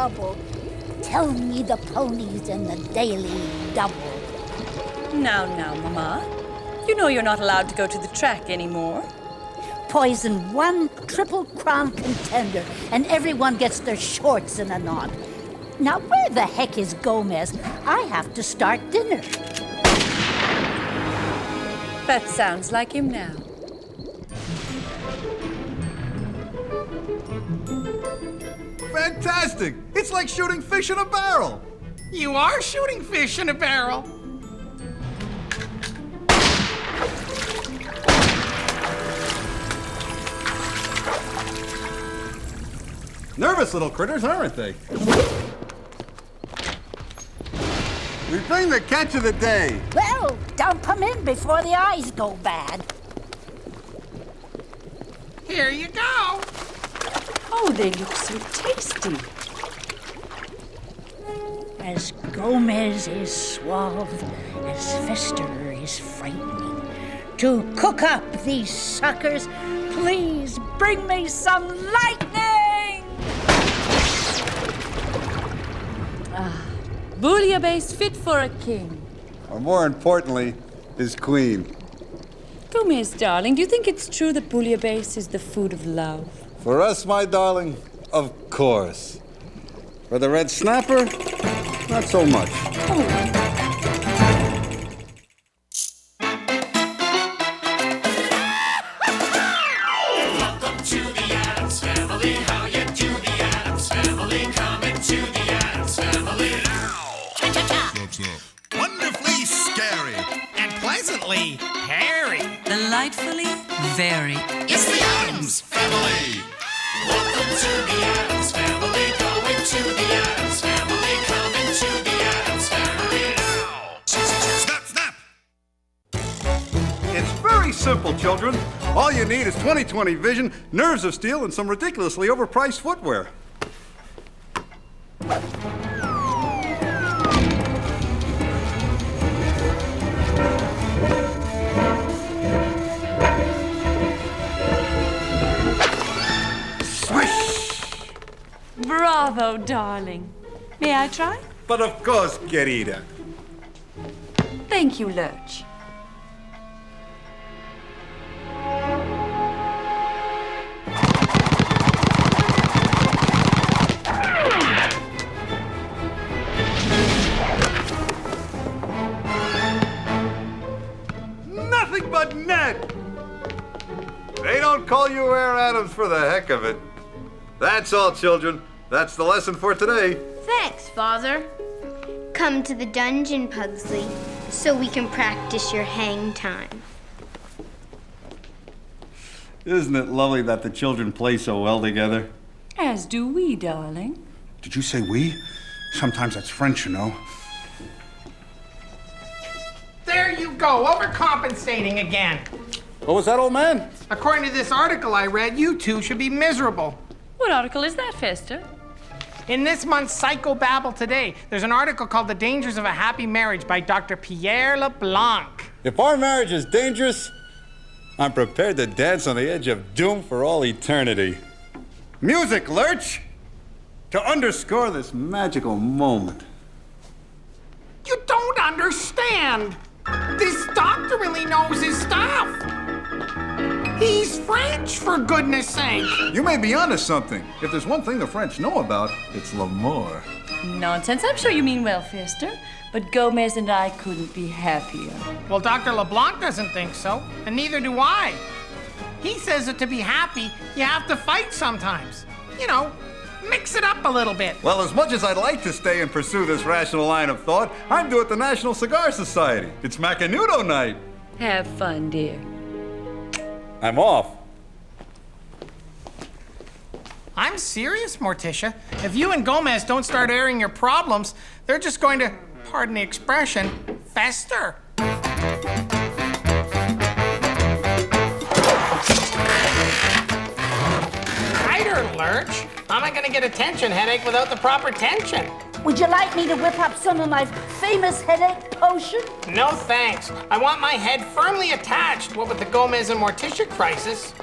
trouble. Tell me the ponies in the Daily Double. Now, Mama. You know you're not allowed to go to the track anymore. Poison one Triple Crown contender, and everyone gets their shorts in a knot. Now, where the heck is Gomez? I have to start dinner. That sounds like him now. Fantastic! It's like shooting fish in a barrel. You are shooting fish in a barrel. Nervous little critters, aren't they? We bring the catch of the day. Well, dump them in before the eyes go bad. Here you go. Oh, they look so tasty. As Gomez is suave, as Fester is frightening. To cook up these suckers, please bring me some lightning! Bouillabaisse fit for a king. Or more importantly, his queen. Gomez, darling, do you think it's true that bouillabaisse is the food of love? For us, my darling, of course. For the red snapper, not so much. Welcome to the Addams Family. How you do, the Addams Family? Coming to the Addams Family now. Wonderfully scary. And pleasantly hairy. Delightfully very. It's the Addams Family. Welcome to the Addams Family. Going to the Addams Family. Coming to the Addams Family now. Snap, snap. It's very simple, children. All you need is 20/20 vision, nerves of steel, and some ridiculously overpriced footwear. Bravo, darling. May I try? But of course, querida. Thank you, Lurch. Nothing but net! They don't call you Air Adams for the heck of it. That's all, children. That's the lesson for today. Thanks, Father. Come to the dungeon, Pugsley, so we can practice your hang time. Isn't it lovely that the children play so well together? As do we, darling. Did you say we? Sometimes that's French, you know. There you go, overcompensating again. What was that, old man? According to this article I read, you two should be miserable. What article is that, Fester? In this month's Psychobabble Today, there's an article called The Dangers of a Happy Marriage by Dr. Pierre LeBlanc. If our marriage is dangerous, I'm prepared to dance on the edge of doom for all eternity. Music, Lurch! To underscore this magical moment. You don't understand. This doctor really knows his stuff. He's French, for goodness sake. You may be onto something. If there's one thing the French know about, it's l'amour. Nonsense. I'm sure you mean well, Fester. But Gomez and I couldn't be happier. Well, Dr. LeBlanc doesn't think so, and neither do I. He says that to be happy, you have to fight sometimes. You know, mix it up a little bit. Well, as much as I'd like to stay and pursue this rational line of thought, I'm due at the National Cigar Society. It's Macanudo night. Have fun, dear. I'm off. I'm serious, Morticia. If you and Gomez don't start airing your problems, they're just going to, pardon the expression, fester. Tighter, Lurch. How am I going to get a tension headache without the proper tension? Would you like me to whip up some of my famous headache potion? No thanks. I want my head firmly attached, what with the Gomez and Morticia crisis.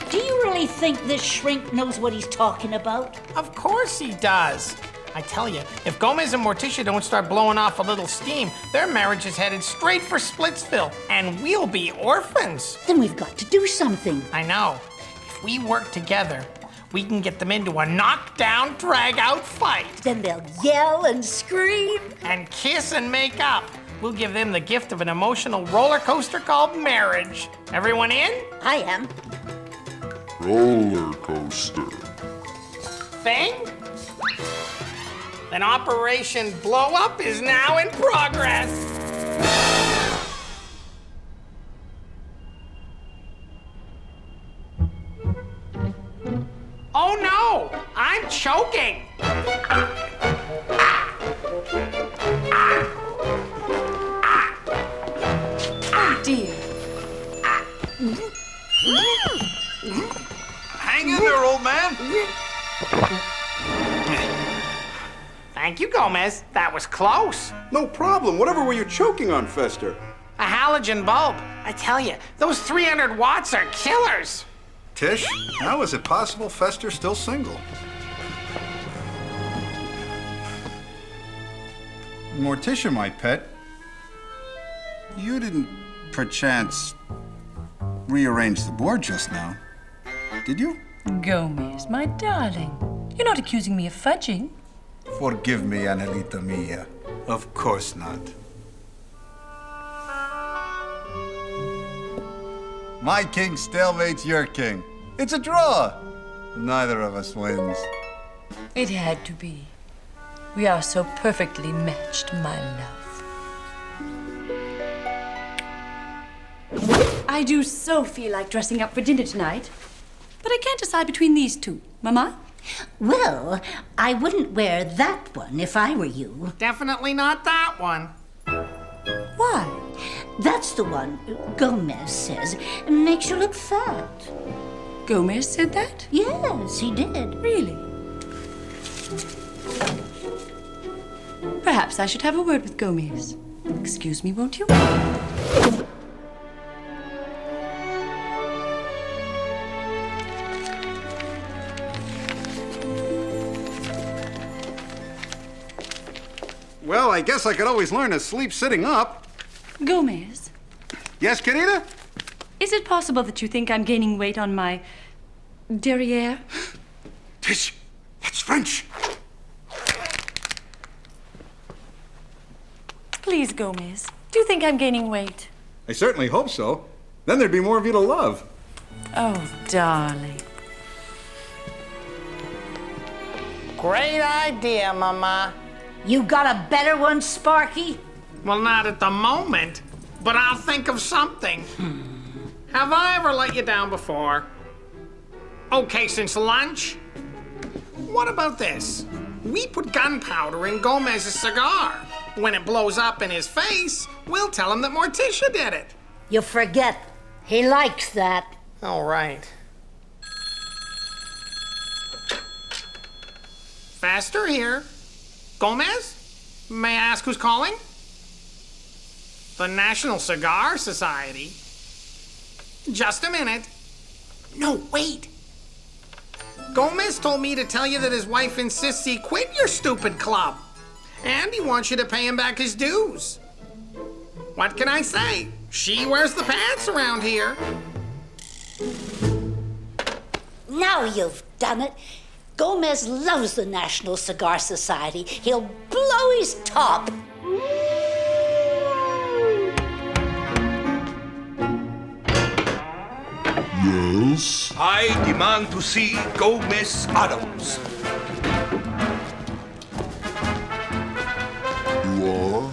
Do you really think this shrink knows what he's talking about? Of course he does. I tell you, if Gomez and Morticia don't start blowing off a little steam, their marriage is headed straight for Splitsville, and we'll be orphans. Then we've got to do something. I know. If we work together, we can get them into a knockdown, drag-out fight. Then they'll yell and scream. And kiss and make up. We'll give them the gift of an emotional roller coaster called marriage. Everyone in? I am. Roller coaster. Thing? Then Operation Blow Up is now in progress. Oh no! I'm choking! Oh, dear. Hang in there, old man. Thank you, Gomez. That was close. No problem. Whatever were you choking on, Fester? A halogen bulb. I tell you, those 300 watts are killers. Tish, how is it possible Fester's still single? Morticia, my pet, you didn't, perchance, rearrange the board just now, did you? Gomez, my darling. You're not accusing me of fudging. Forgive me, Angelita mia. Of course not. My king stalemates your king. It's a draw. Neither of us wins. It had to be. We are so perfectly matched, my love. I do so feel like dressing up for dinner tonight. But I can't decide between these two. Mama? Well, I wouldn't wear that one if I were you. Definitely not that one. Why? That's the one Gomez says makes you look fat. Gomez said that? Yes, he did. Really? Perhaps I should have a word with Gomez. Excuse me, won't you? Well, I guess I could always learn to sleep sitting up. Gomez, Yes, querida? is it possible that you think I'm gaining weight on my derriere? Tish, that's French. Please, Gomez, do you think I'm gaining weight? I certainly hope so. Then there'd be more of you to love. Oh, darling. Great idea, Mama. You got a better one, Sparky? Well, not at the moment, but I'll think of something. Have I ever let you down before? Okay, since lunch? What about this? We put gunpowder in Gomez's cigar. When it blows up in his face, we'll tell him that Morticia did it. You forget. He likes that. All right. Faster here. Gomez? May I ask who's calling? The National Cigar Society. Just a minute. No, wait. Gomez told me to tell you that his wife insists he quit your stupid club. And he wants you to pay him back his dues. What can I say? She wears the pants around here. Now you've done it. Gomez loves the National Cigar Society. He'll blow his top. Yes? I demand to see Gomez Addams. You are?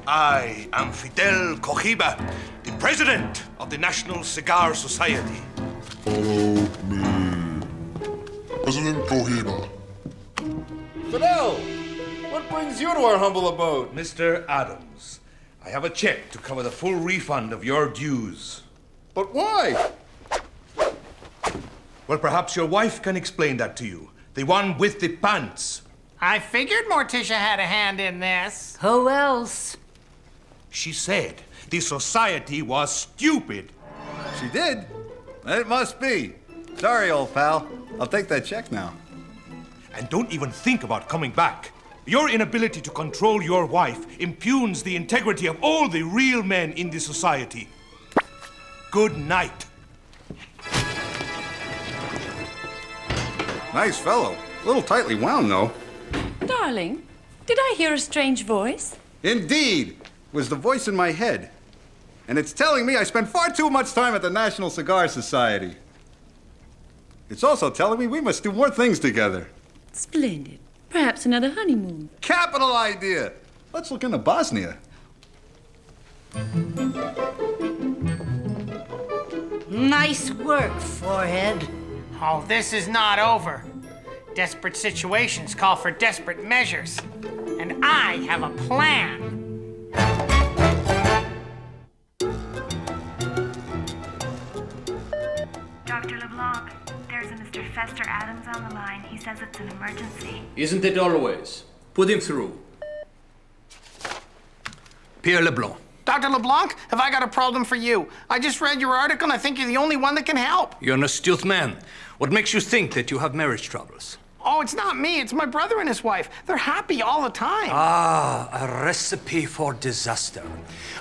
I am Fidel Cohiba, the president of the National Cigar Society. Follow me. President Cohiba. Fidel, what brings you to our humble abode? Mr. Addams, I have a check to cover the full refund of your dues. But why? Well, perhaps your wife can explain that to you. The one with the pants. I figured Morticia had a hand in this. Who else? She said the society was stupid. She did. It must be. Sorry, old pal. I'll take that check now. And don't even think about coming back. Your inability to control your wife impugns the integrity of all the real men in this society. Good night. Nice fellow. A little tightly wound, though. Darling, did I hear a strange voice? Indeed. It was the voice in my head. And it's telling me I spend far too much time at the National Cigar Society. It's also telling me we must do more things together. Splendid. Perhaps another honeymoon. Capital idea. Let's look into Bosnia. Nice work, Forehead. Oh, this is not over. Desperate situations call for desperate measures. And I have a plan. Dr. LeBlanc, there's a Mr. Fester Addams on the line. He says it's an emergency. Isn't it always? Put him through. Pierre LeBlanc. Dr. LeBlanc, have I got a problem for you? I just read your article and I think you're the only one that can help. You're an astute man. What makes you think that you have marriage troubles? Oh, it's not me. It's my brother and his wife. They're happy all the time. Ah, a recipe for disaster.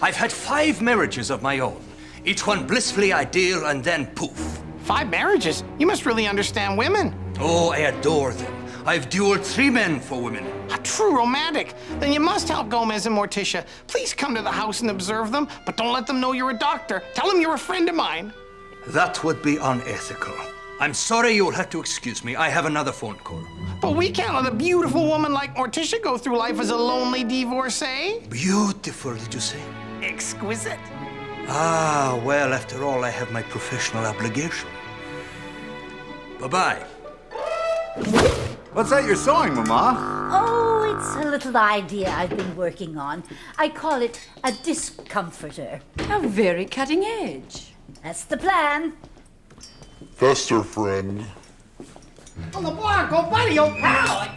I've had 5 marriages of my own. Each one blissfully ideal and then poof. 5 marriages? You must really understand women. Oh, I adore them. I've dueled 3 men for women. A true romantic. Then you must help Gomez and Morticia. Please come to the house and observe them, but don't let them know you're a doctor. Tell them you're a friend of mine. That would be unethical. I'm sorry, you'll have to excuse me. I have another phone call. But we can't let a beautiful woman like Morticia go through life as a lonely divorcee. Beautiful, did you say? Exquisite. Ah, well, after all, I have my professional obligation. Bye-bye. What's that you're sewing, Mama? Oh, it's a little idea I've been working on. I call it a discomforter. How very cutting edge. That's the plan. Fester friend. Oh, LeBlanc, oh, buddy, oh, pal.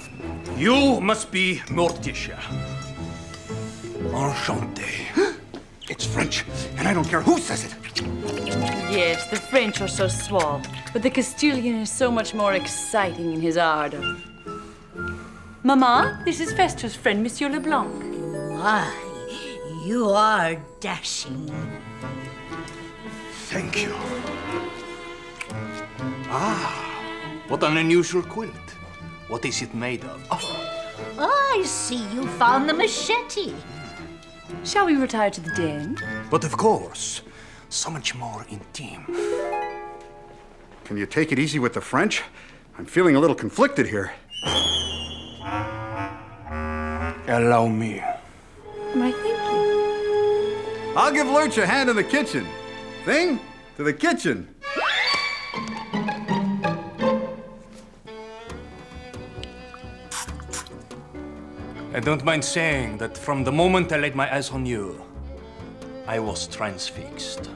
You must be Morticia. Enchanté. It's French, and I don't care who says it. Yes, the French are so suave, but the Castilian is so much more exciting in his ardor. Mama, this is Fester's friend, Monsieur Leblanc. Why, you are dashing. Thank you. Ah, what an unusual quilt. What is it made of? Oh. I see you found the machete. Shall we retire to the den? But of course, so much more intimate. Can you take it easy with the French? I'm feeling a little conflicted here. Allow me. Am I thinking? I'll give Lurch a hand in the kitchen. Thing, to the kitchen. I don't mind saying that from the moment I laid my eyes on you, I was transfixed.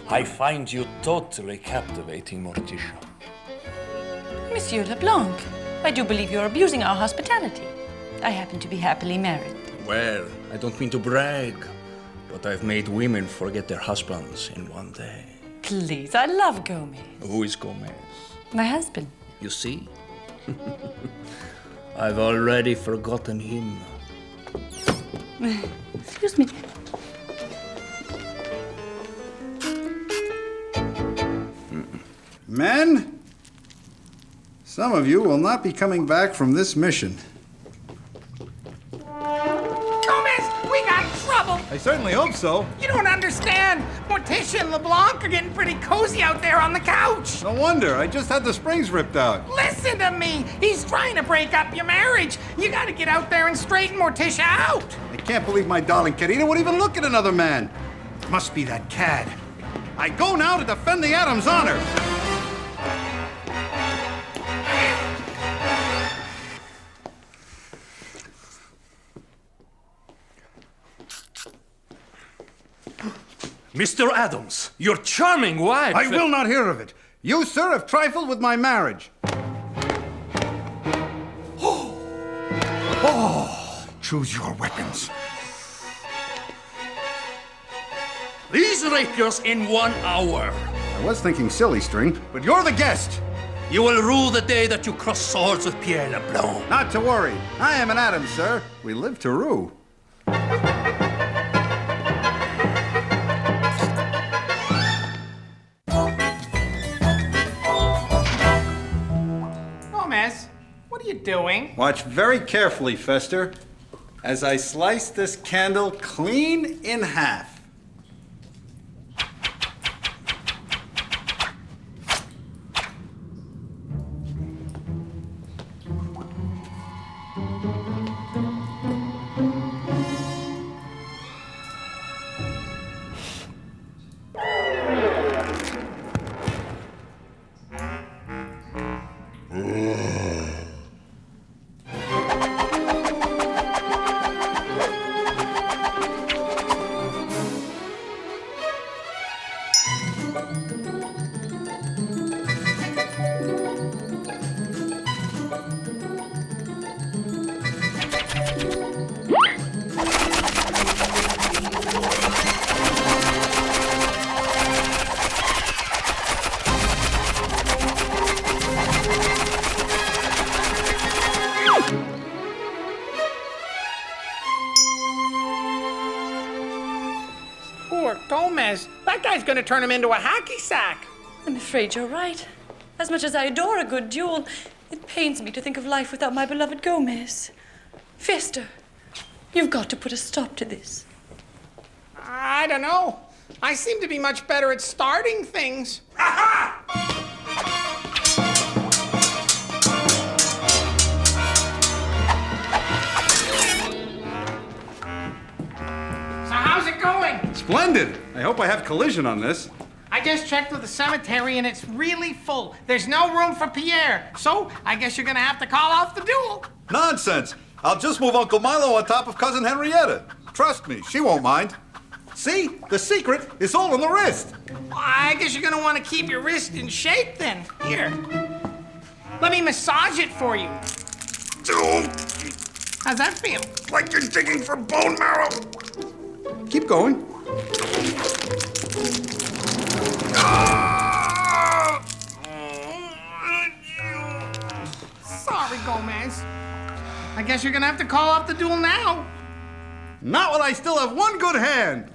I find you totally captivating, Morticia. Monsieur Leblanc, I do believe you're abusing our hospitality. I happen to be happily married. Well, I don't mean to brag, but I've made women forget their husbands in one day. Please, I love Gomez. Who is Gomez? My husband. You see? I've already forgotten him. Excuse me. Men, some of you will not be coming back from this mission. Gomez, we got trouble. I certainly hope so. You don't understand. Morticia and LeBlanc are getting pretty cozy out there on the couch. No wonder. I just had the springs ripped out. Listen to me. He's trying to break up your marriage. You got to get out there and straighten Morticia out. I can't believe my darling Karina would even look at another man. It must be that cad. I go now to defend the Addams' honor. Mr. Addams, your charming wife. I will not hear of it. You, sir, have trifled with my marriage. Choose your weapons. These rapiers in 1 hour. I was thinking silly string, but you're the guest. You will rue the day that you cross swords with Pierre Leblanc. Not to worry. I am an Addams, sir. We live to rue. Gomez, what are you doing? Watch very carefully, Fester, as I slice this candle clean in half. Poor Gomez. That guy's gonna turn him into a hacky sack. I'm afraid you're right. As much as I adore a good duel, it pains me to think of life without my beloved Gomez. Fester, you've got to put a stop to this. I don't know. I seem to be much better at starting things. So how's it going? Splendid. I hope I have collision on this. I just checked with the cemetery and it's really full. There's no room for Pierre. So I guess you're gonna have to call off the duel. Nonsense. I'll just move Uncle Milo on top of Cousin Henrietta. Trust me, she won't mind. See? The secret is all in the wrist. I guess you're gonna want to keep your wrist in shape then. Here. Let me massage it for you. How's that feel? Like you're digging for bone marrow. Keep going. Sorry, Gomez. I guess you're gonna have to call off the duel now. Not while I still have one good hand.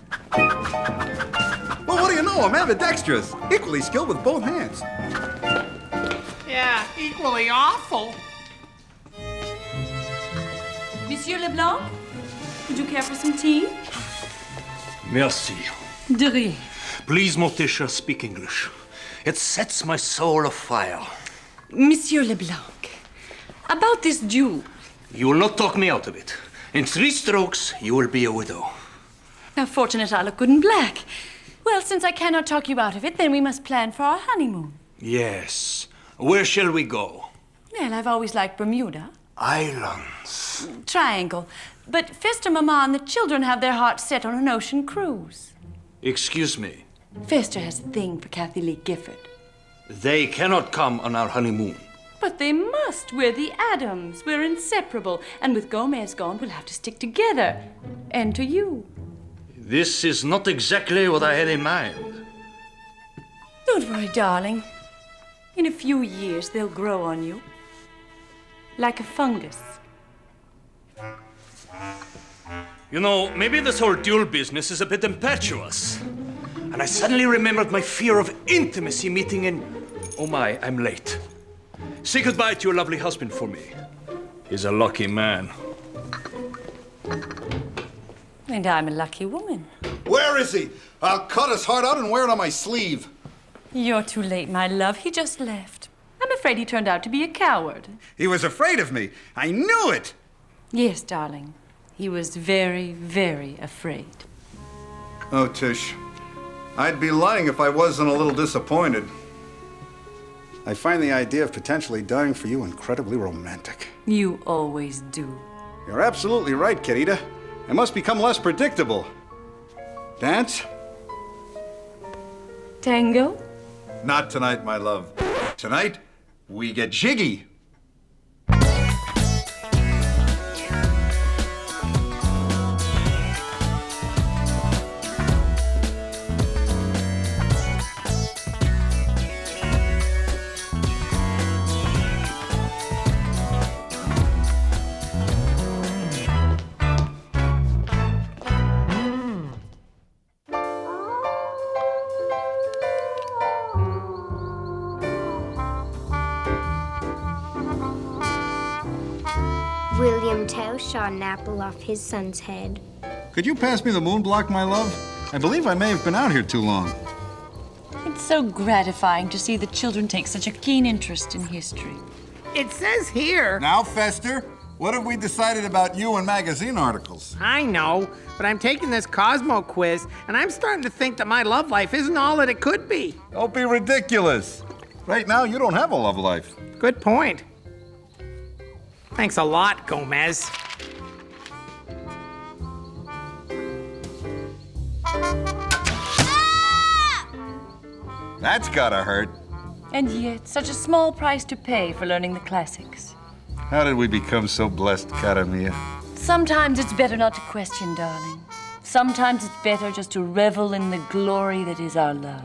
Well, what do you know? I'm ambidextrous. Equally skilled with both hands. Yeah, equally awful. Monsieur Leblanc, would you care for some tea? Merci. De rien. Please, Morticia, speak English. It sets my soul afire. Monsieur Leblanc, about this duel. You will not talk me out of it. In 3 strokes, you will be a widow. How fortunate I look good in black. Well, since I cannot talk you out of it, then we must plan for our honeymoon. Yes. Where shall we go? Well, I've always liked Bermuda. Islands. Triangle. But Fester, Mama, and the children have their hearts set on an ocean cruise. Excuse me. Fester has a thing for Kathy Lee Gifford. They cannot come on our honeymoon. But they must. We're the Addams. We're inseparable. And with Gomez gone, we'll have to stick together. And to you. This is not exactly what I had in mind. Don't worry, darling. In a few years, they'll grow on you. Like a fungus. You know, maybe this whole duel business is a bit impetuous. And I suddenly remembered my fear of intimacy meeting in... Oh my, I'm late. Say goodbye to your lovely husband for me. He's a lucky man. And I'm a lucky woman. Where is he? I'll cut his heart out and wear it on my sleeve. You're too late, my love. He just left. I'm afraid he turned out to be a coward. He was afraid of me. I knew it. Yes, darling. He was very, very afraid. Oh, Tish. I'd be lying if I wasn't a little disappointed. I find the idea of potentially dying for you incredibly romantic. You always do. You're absolutely right, Querida. I must become less predictable. Dance? Tango? Not tonight, my love. Tonight, we get jiggy. shot an apple off his son's head. Could you pass me the moon block, my love? I believe I may have been out here too long. It's so gratifying to see the children take such a keen interest in history. It says here. Now, Fester, what have we decided about you and magazine articles? I know, but I'm taking this Cosmo quiz, and I'm starting to think that my love life isn't all that it could be. Don't be ridiculous. Right now, you don't have a love life. Good point. Thanks a lot, Gomez. That's gotta hurt. And yet, such a small price to pay for learning the classics. How did we become so blessed, cara mia? Sometimes it's better not to question, darling. Sometimes it's better just to revel in the glory that is our love.